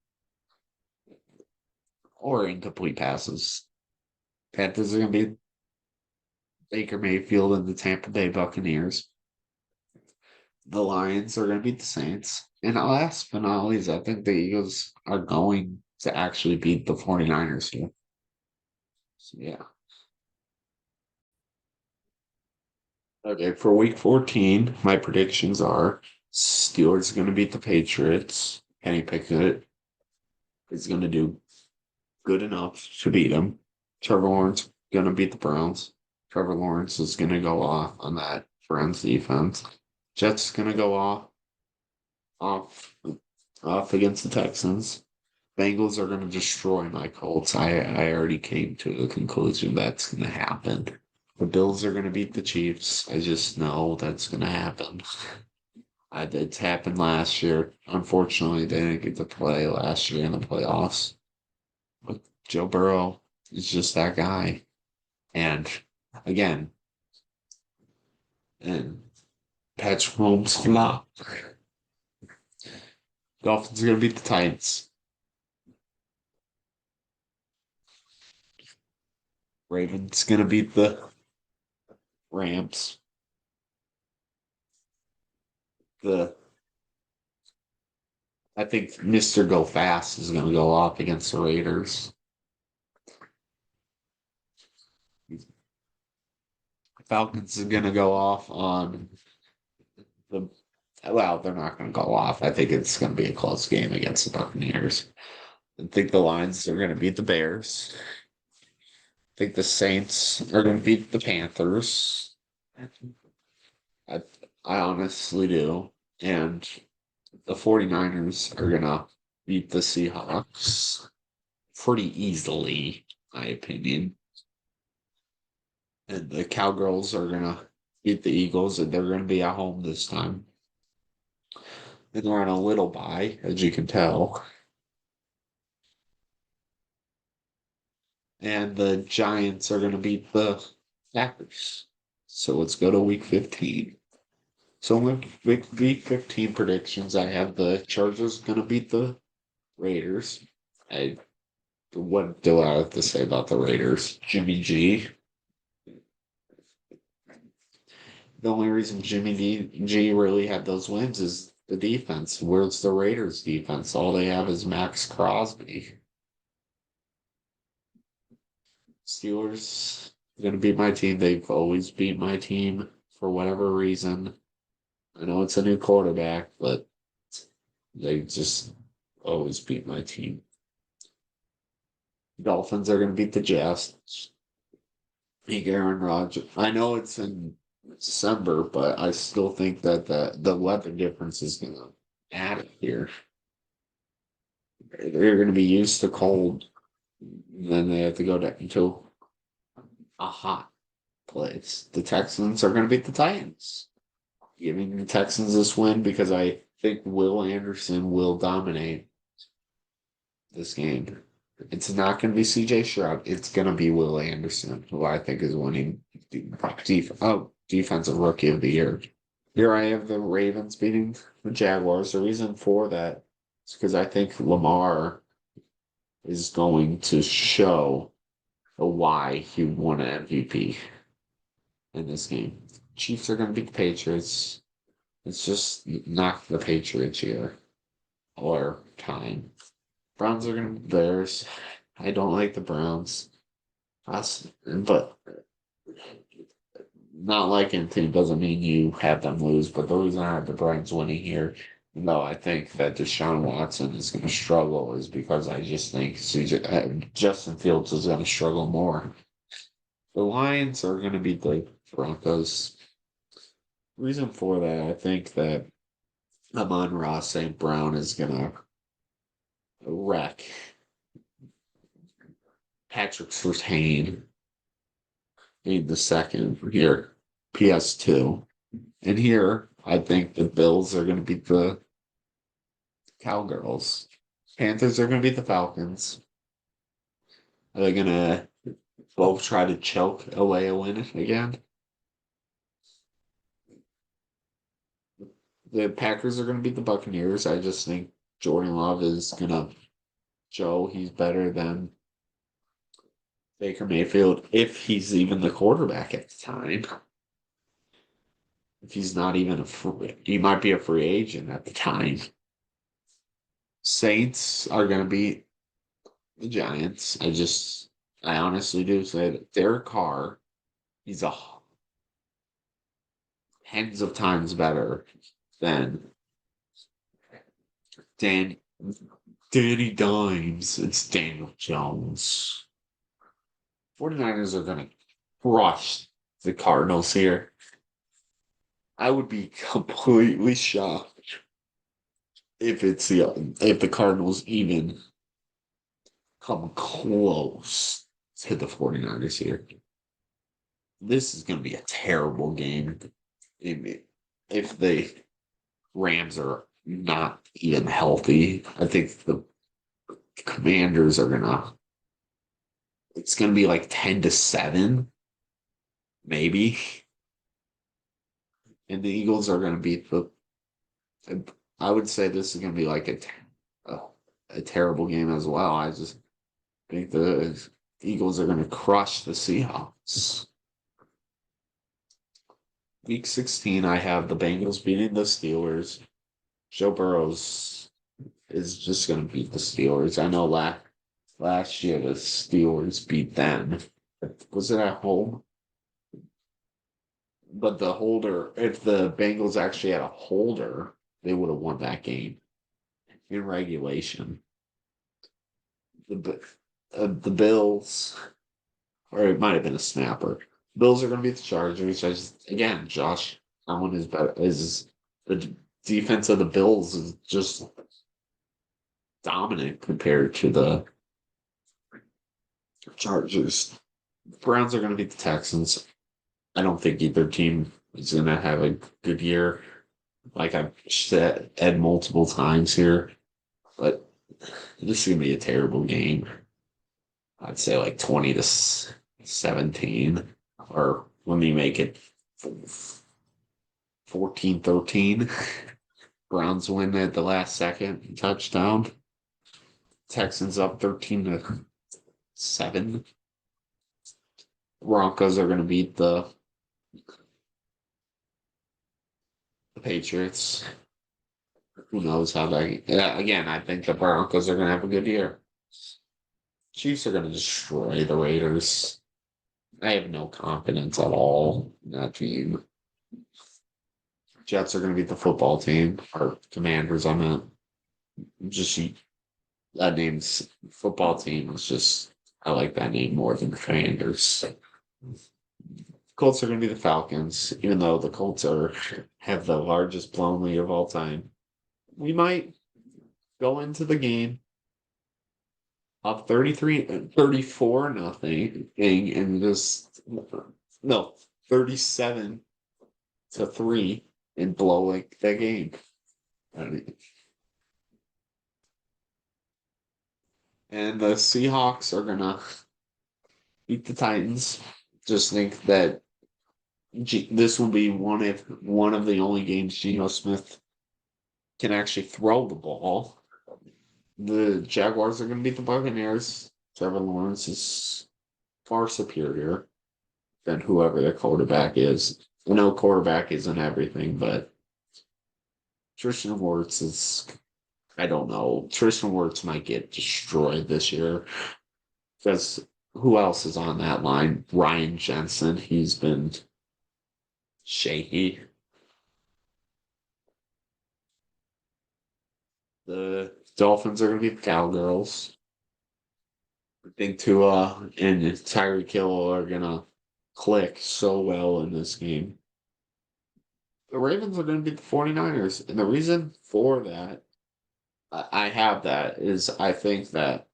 or incomplete passes. Panthers are going to be Baker Mayfield and the Tampa Bay Buccaneers. The Lions are going to beat the Saints. And last but not least, I think the Eagles are going to actually beat the 49ers here. So, yeah. Okay, for week 14, my predictions are Steelers are going to beat the Patriots. Kenny Pickett is going to do good enough to beat them. Trevor Lawrence gonna beat the Browns. Trevor Lawrence is gonna go off on that Browns defense. Jets gonna go off off against the Texans. Bengals are gonna destroy my Colts. I already came to the conclusion that's gonna happen. The Bills are gonna beat the Chiefs. I just know that's gonna happen. It's happened last year. Unfortunately, they didn't get to play last year in the playoffs. But Joe Burrow is just that guy. And again, and Patrick Mahomes flop. Dolphins are gonna beat the Titans. Ravens gonna beat the Rams. The I think Mr. Go Fast is gonna go off against the Raiders. Falcons is gonna go off on the well, they're not gonna go off. I think it's gonna be a close game against the Buccaneers. I think the Lions are gonna beat the Bears. I think the Saints are gonna beat the Panthers. I I honestly do. And the 49ers are gonna beat the Seahawks pretty easily, my opinion. And the Cowgirls are gonna beat the Eagles, and they're gonna be at home this time. And they're on a little bye, as you can tell. And the Giants are gonna beat the Packers. So let's go to week 15. So week 15 predictions, I have the Chargers gonna beat the Raiders. I What do I have to say about the Raiders? Jimmy G. The only reason G really had those wins is the defense. Where's the Raiders defense? All they have is Max Crosby. Steelers are gonna beat my team. They've always beat my team for whatever reason. I know it's a new quarterback, but they just always beat my team. Dolphins are gonna beat the Jets. Aaron Rodgers. I know it's in December, but I still think that the weather difference is going to add it here. They're going to be used to cold, then they have to go to a hot place. The Texans are going to beat the Titans, giving the Texans this win because I think Will Anderson will dominate this game. It's not going to be CJ Stroud. It's going to be Will Anderson, who I think is winning defensive rookie of the year. Here I have the Ravens beating the Jaguars. The reason for that is because I think Lamar is going to show why he won an MVP in this game. Chiefs are going to beat the Patriots. It's just not the Patriots here or time. Browns are going to be Bears. I don't like the Browns. But not liking a team doesn't mean you have them lose. But the reason I have the Browns winning here, no, I think that Deshaun Watson is going to struggle is because I just think Justin Fields is going to struggle more. The Lions are going to beat the Broncos. Reason for that, I think that Amon-Ra St. Brown is going to wreck Patrick Surtain in the second here, PS2. And here, I think the Bills are going to beat the Cowgirls. Panthers are going to beat the Falcons. Are they going to both try to choke away a win again? The Packers are going to beat the Buccaneers. I just think Jordan Love is going to show he's better than Baker Mayfield if he's even the quarterback at the time. If he's not even he might be a free agent at the time. Saints are going to beat the Giants. I honestly do say that Derek Carr, he's a tens of times better than Danny Dimes. It's Daniel Jones. 49ers are going to crush the Cardinals here. I would be completely shocked if the Cardinals even come close to the 49ers here. This is going to be a terrible game if the Rams are not even healthy. I think the Commanders are gonna. It's gonna be like 10-7, maybe, and the Eagles are gonna beat the. I would say this is gonna be like a, a terrible game as well. I just think the Eagles are gonna crush the Seahawks. Week 16, I have the Bengals beating the Steelers. Joe Burrows is just going to beat the Steelers. I know last year the Steelers beat them. Was it at home? But the holder, if the Bengals actually had a holder, they would have won that game in regulation. The Bills, or it might have been a snapper. Bills are going to beat the Chargers. Again, Josh Allen is better. Is the defense of the Bills is just dominant compared to the Chargers. Browns are going to beat the Texans. I don't think either team is going to have a good year, like I've said multiple times here. But this is going to be a terrible game. I'd say like 20-17, or let me make it 14-13. Browns win at the last second touchdown. Texans up 13-7. Broncos are going to beat the Patriots. Who knows how they? Yeah, again, I think the Broncos are going to have a good year. Chiefs are going to destroy the Raiders. I have no confidence at all in that team. Jets are going to beat the football team, or Commanders. I meant just that name's football team is just. I like that name more than the Commanders. Colts are going to be the Falcons, even though the Colts have the largest blown lead of all time. We might go into the game up 34 nothing, and just no 37-3 and blow like that game. And the Seahawks are gonna beat the Titans. Just think that this will be one of the only games Geno Smith can actually throw the ball. The Jaguars are going to beat the Buccaneers. Trevor Lawrence is far superior than whoever their quarterback is. I know quarterback isn't everything, but Tristan Wirfs is. I don't know. Tristan Wirfs might get destroyed this year because who else is on that line? Ryan Jensen. He's been shaky. The Dolphins are going to be the Cowgirls. I think Tua and Tyreek Hill are going to click so well in this game. The Ravens are going to beat the 49ers. And the reason for that, I have that, is I think that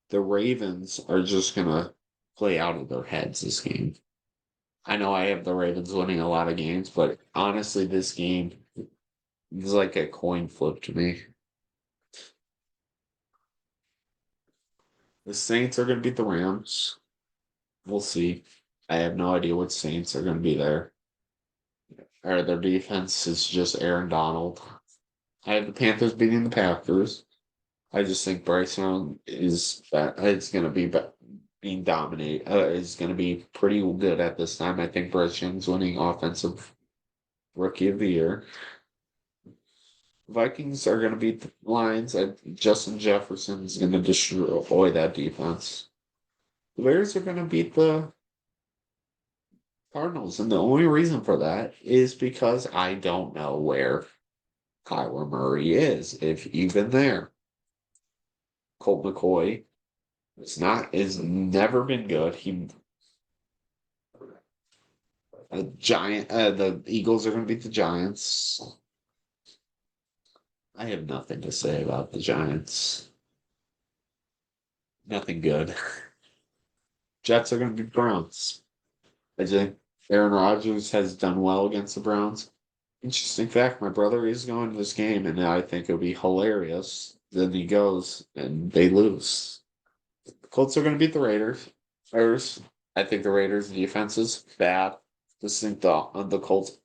the Ravens are just going to play out of their heads this game. I know I have the Ravens winning a lot of games, but honestly, this game is like a coin flip to me. The Saints are going to beat the Rams. We'll see. I have no idea what Saints are going to be there. Or their defense is just Aaron Donald. I have the Panthers beating the Packers. I just think Bryce Young is going to be being dominated. Is going to be pretty good at this time. I think Bryce Young's winning offensive rookie of the year. Vikings are going to beat the Lions. Justin Jefferson is going to destroy that defense. The Bears are going to beat the Cardinals, and the only reason for that is because I don't know where Kyler Murray is, if even there. Colt McCoy. Is never been good. He a giant. The Eagles are going to beat the Giants. I have nothing to say about the Giants. Nothing good. Jets are going to beat Browns. I think Aaron Rodgers has done well against the Browns. Interesting fact: my brother is going to this game, and I think it'll be hilarious. Then he goes and they lose. The Colts are going to beat the Raiders. I think the Raiders' defense is bad. Just think the Colts.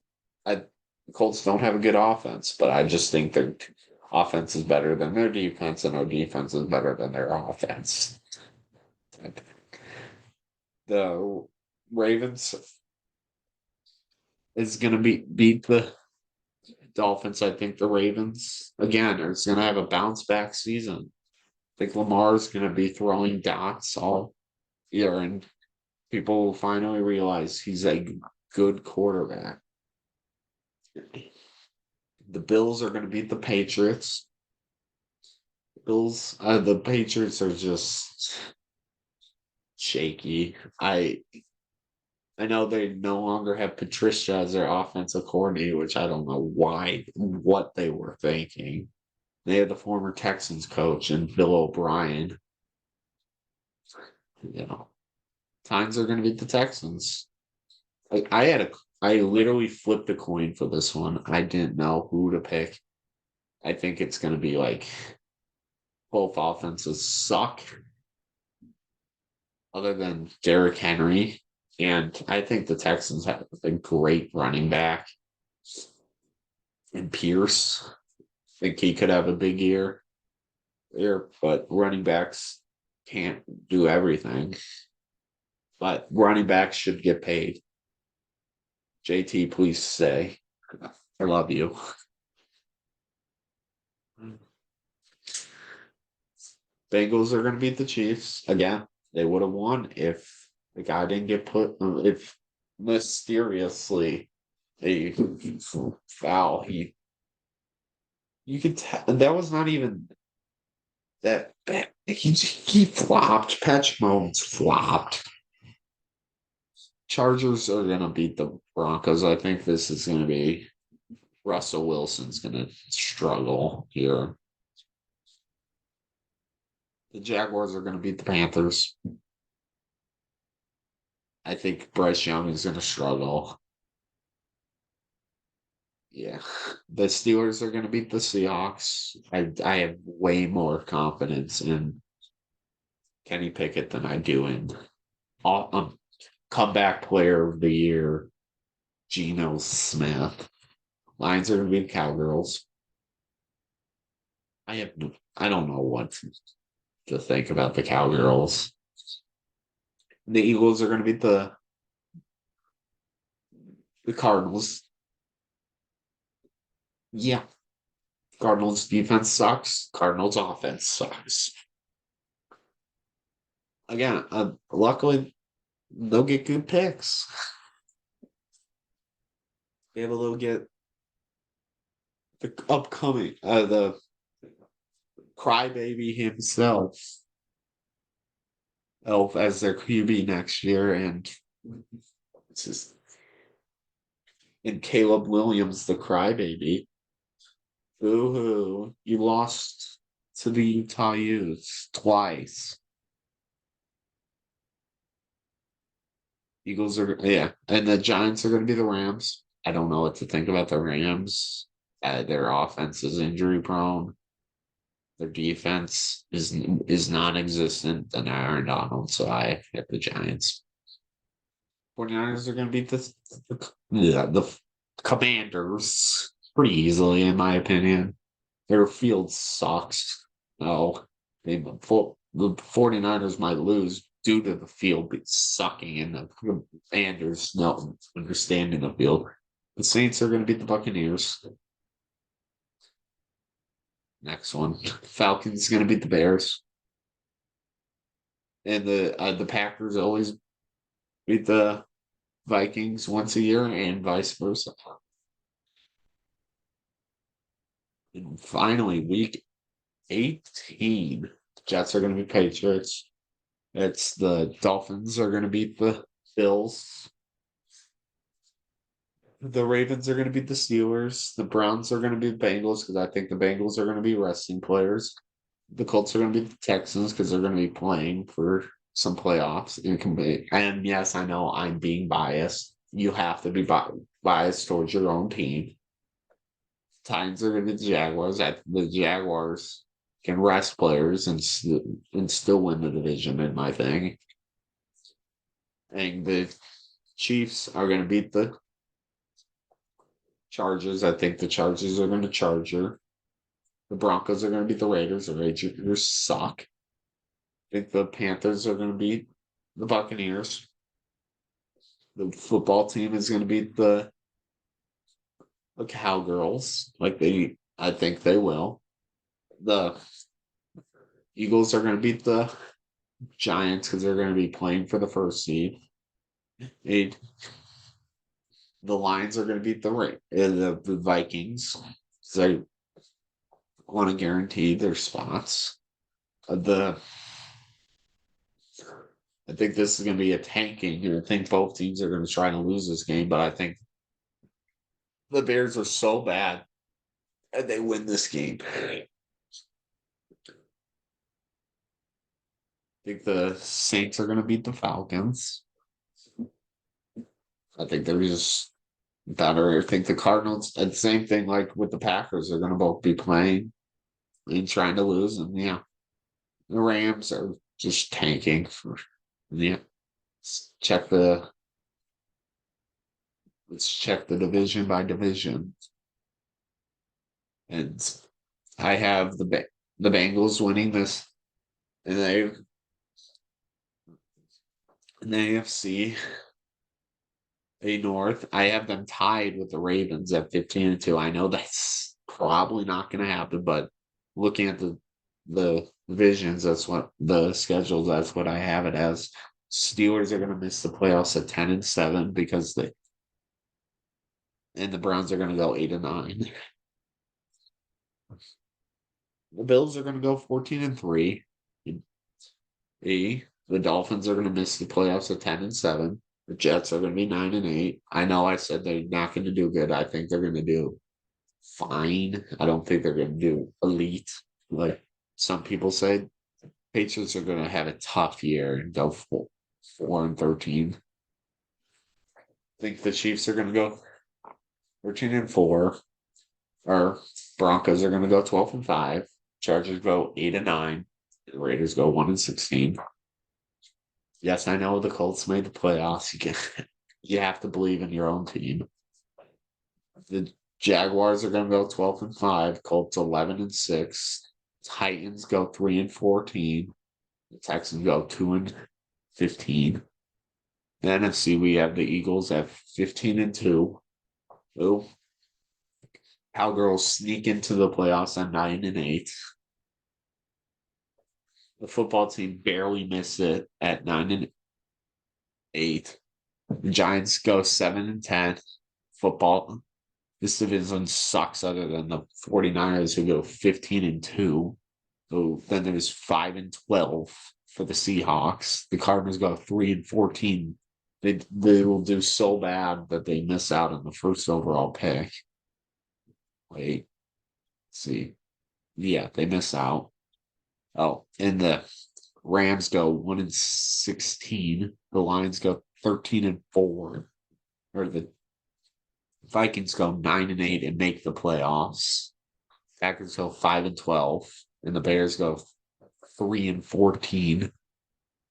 I the Colts don't have a good offense, but I just think their offense is better than their defense, and our defense is better than their offense. The Ravens is going to beat the Dolphins. I think the Ravens again are going to have a bounce back season. I think Lamar's going to be throwing dots all year, and people will finally realize he's a good quarterback. The Bills are going to beat the Patriots. The Patriots are just shaky. I know they no longer have Patricia as their offensive coordinator, which I don't know what they were thinking. They had the former Texans coach and Bill O'Brien. You know, Titans are going to beat the Texans. I literally flipped a coin for this one. I didn't know who to pick. I think it's going to be like both offenses suck, other than Derrick Henry. And I think the Texans have a great running back in Pierce. I think he could have a big year there, but running backs can't do everything. But running backs should get paid. JT, please stay. I love you. Bengals are going to beat the Chiefs again. They would have won if the guy didn't get put. If mysteriously a foul, you could tell that was not even that bad. He flopped. Patch Mahomes flopped. Chargers are going to beat the Broncos. I think this is going to be Russell Wilson's going to struggle here. The Jaguars are going to beat the Panthers. I think Bryce Young is going to struggle. Yeah. The Steelers are going to beat the Seahawks. I have way more confidence in Kenny Pickett than I do in comeback player of the year, Geno Smith. Lions are going to beat Cowgirls. I don't know what to think about the Cowgirls. The Eagles are going to beat the Cardinals. Yeah. Cardinals defense sucks. Cardinals offense sucks. Again, luckily they'll get good picks. They'll get the upcoming the crybaby himself Elf as their QB next year, and it's just and Caleb Williams, the crybaby. Boo hoo! You lost to the Utah Utes twice. Eagles are and the Giants are going to be the Rams. I don't know what to think about the Rams. Their offense is injury prone. Their defense is non-existent, and Aaron Donald, so I hit the Giants. 49ers are going to beat the Commanders pretty easily, in my opinion. Their field sucks. No, the 49ers might lose due to the field sucking and the Commanders not understanding the field. The Saints are going to beat the Buccaneers. Next one, Falcons going to beat the Bears, and the Packers always beat the Vikings once a year, and vice versa. And finally, week 18. Jets are going to be Patriots. It's the Dolphins are going to beat the Bills. The Ravens are going to beat the Steelers. The Browns are going to be the Bengals because I think the Bengals are going to be resting players. The Colts are going to be the Texans because they're going to be playing for some playoffs. And yes, I know I'm being biased. You have to be biased towards your own team. Titans are going to be the Jaguars. The Jaguars can rest players and still win the division, in my thing. And the Chiefs are going to beat the Chargers. I think the Chargers are going to Charger. The Broncos are going to beat the Raiders. The Raiders suck. I think the Panthers are going to beat the Buccaneers. The football team is going to beat the Cowgirls. I think they will. The Eagles are going to beat the Giants because they're going to be playing for the first seed. The Lions are going to beat the Vikings. So they want to guarantee their spots. I think this is going to be a tanking. I think both teams are going to try to lose this game, but I think the Bears are so bad and they win this game. I think the Saints are going to beat the Falcons. I think they're just better. I think the Cardinals, and same thing like with the Packers, they're going to both be playing and trying to lose. And yeah, the Rams are just tanking for, yeah. Let's check the division by division. And I have the Bengals winning this, and in the AFC North, I have them tied with the Ravens at 15-2. I know that's probably not going to happen, but looking at the divisions, that's what the schedules. That's what I have it as. Steelers are going to miss the playoffs at 10-7 because and the Browns are going to go 8-9. The Bills are going to go 14-3. The Dolphins are going to miss the playoffs at 10-7. The Jets are going to be 9-8. I know I said they're not going to do good. I think they're going to do fine. I don't think they're going to do elite. Like some people say, Patriots are going to have a tough year and go 4-13. I think the Chiefs are going to go 13-4. Our Broncos are going to go 12-5. Chargers go 8-9. The Raiders go 1-16. Yes, I know the Colts made the playoffs. You have to believe in your own team. The Jaguars are going to go 12-5. Colts 11-6. Titans go 3-14. The Texans go 2-15. The NFC, we have the Eagles at 15-2. Oh, Cowgirls sneak into the playoffs at 9-8. The football team barely missed it at 9-8. The Giants go 7-10. Football. This division sucks other than the 49ers who go 15-2. So then there's 5-12 for the Seahawks. The Cardinals go 3-14. They will do so bad that they miss out on the first overall pick. Wait, see. Yeah, they miss out. Oh, and the Rams go 1-16. The Lions go 13-4. Or the Vikings go 9-8 and make the playoffs. Packers go 5-12. And the Bears go 3-14.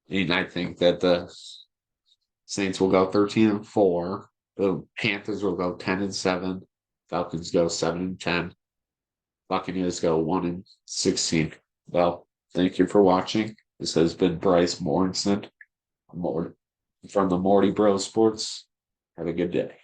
And I think that the Saints will go 13-4. The Panthers will go 10-7. Falcons go 7-10. Buccaneers go 1-16. Well, thank you for watching. This has been Bryce Morrison from the Morty Bro Sports. Have a good day.